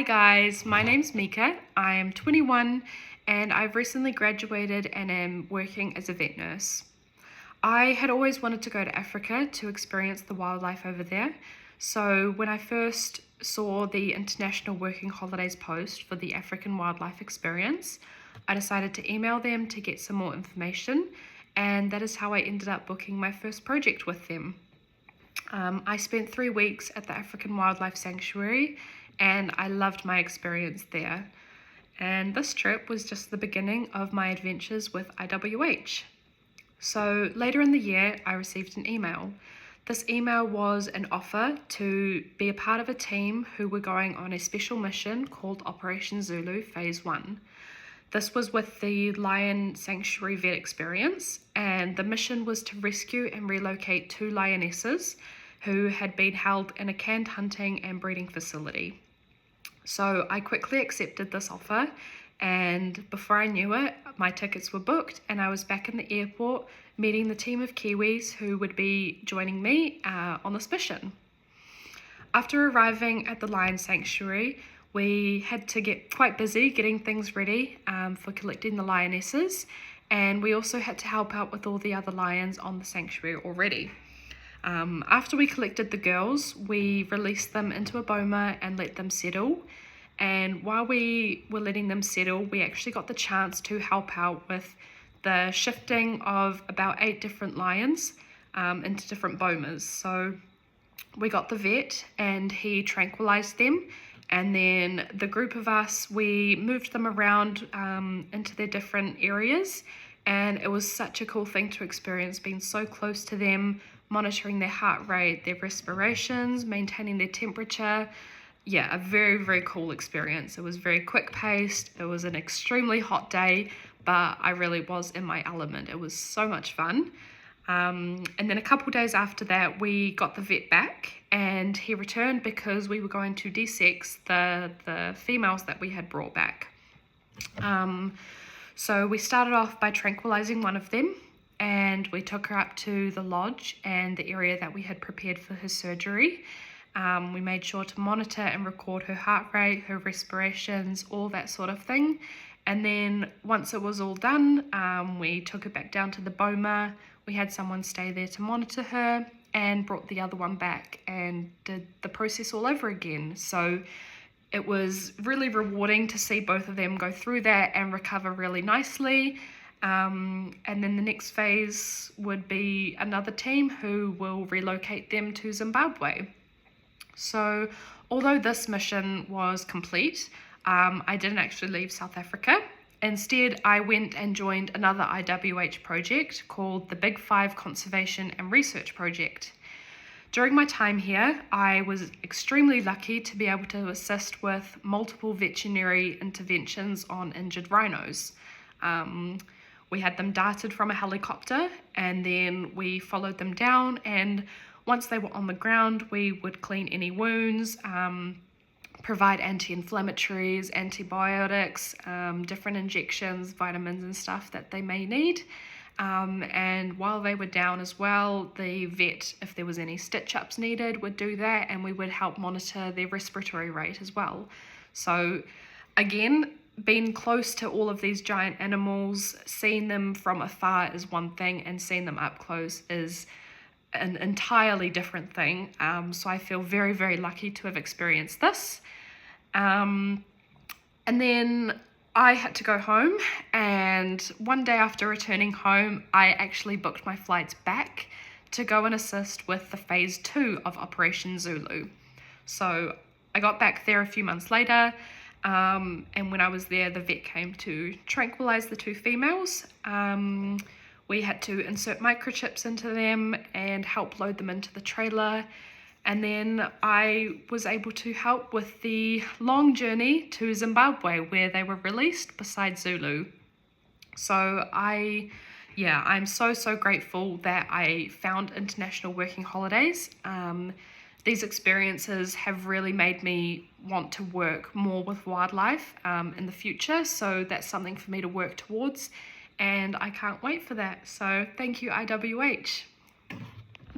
Hi guys, my name's Mika. I am 21 and I've recently graduated and am working as a vet nurse. I had always wanted to go to Africa to experience the wildlife over there. So when I first saw the International Working Holidays post for the African Wildlife Experience, I decided to email them to get some more information, and that is how I ended up booking my first project with them. I spent 3 weeks at the African Wildlife Sanctuary and I loved my experience there. And this trip was just the beginning of my adventures with IWH. So later in the year, I received an email. This email was an offer to be a part of a team who were going on a special mission called Operation Zulu Phase 1. This was with the Lion Sanctuary Vet Experience, and the mission was to rescue and relocate 2 lionesses who had been held in a canned hunting and breeding facility. So I quickly accepted this offer, and before I knew it, my tickets were booked and I was back in the airport meeting the team of Kiwis who would be joining me on this mission. After arriving at the Lion Sanctuary, we had to get quite busy getting things ready for collecting the lionesses, and we also had to help out with all the other lions on the sanctuary already. After we collected the girls, we released them into a boma and let them settle. And while we were letting them settle, we actually got the chance to help out with the shifting of about 8 different lions into different bomas. So we got the vet and he tranquilized them. And then the group of us, we moved them around into their different areas. And it was such a cool thing to experience, being so close to them, monitoring their heart rate, their respirations, maintaining their temperature. Yeah, a very, very cool experience. It was very quick paced. It was an extremely hot day, but I really was in my element. It was so much fun. And then a couple days after that, we got the vet back and he returned because we were going to desex the females that we had brought back. So we started off by tranquilizing one of them, and we took her up to the lodge and the area that we had prepared for her surgery. We made sure to monitor and record her heart rate, her respirations, all that sort of thing. And then once it was all done, we took her back down to the boma. We had someone stay there to monitor her and brought the other one back and did the process all over again. So it was really rewarding to see both of them go through that and recover really nicely. And then the next phase would be another team who will relocate them to Zimbabwe. So although this mission was complete, I didn't actually leave South Africa. Instead, I went and joined another IWH project called the Big 5 Conservation and Research Project. During my time here, I was extremely lucky to be able to assist with multiple veterinary interventions on injured rhinos. We had them darted from a helicopter and then we followed them down, and once they were on the ground, we would clean any wounds, provide anti-inflammatories, antibiotics, different injections, vitamins and stuff that they may need. And while they were down as well, the vet, if there was any stitch-ups needed, would do that, and we would help monitor their respiratory rate as well. So again, being close to all of these giant animals, seeing them from afar is one thing, and seeing them up close is an entirely different thing. So I feel very, very lucky to have experienced this. And then I had to go home, and one day after returning home, I actually booked my flights back to go and assist with the phase 2 of Operation Zulu. So I got back there a few months later, and when I was there, the vet came to tranquilize the 2 females. We had to insert microchips into them and help load them into the trailer. And then I was able to help with the long journey to Zimbabwe, where they were released beside Zulu. So I'm so grateful that I found International Working Holidays. These experiences have really made me want to work more with wildlife in the future. So that's something for me to work towards, and I can't wait for that. So thank you, IWH.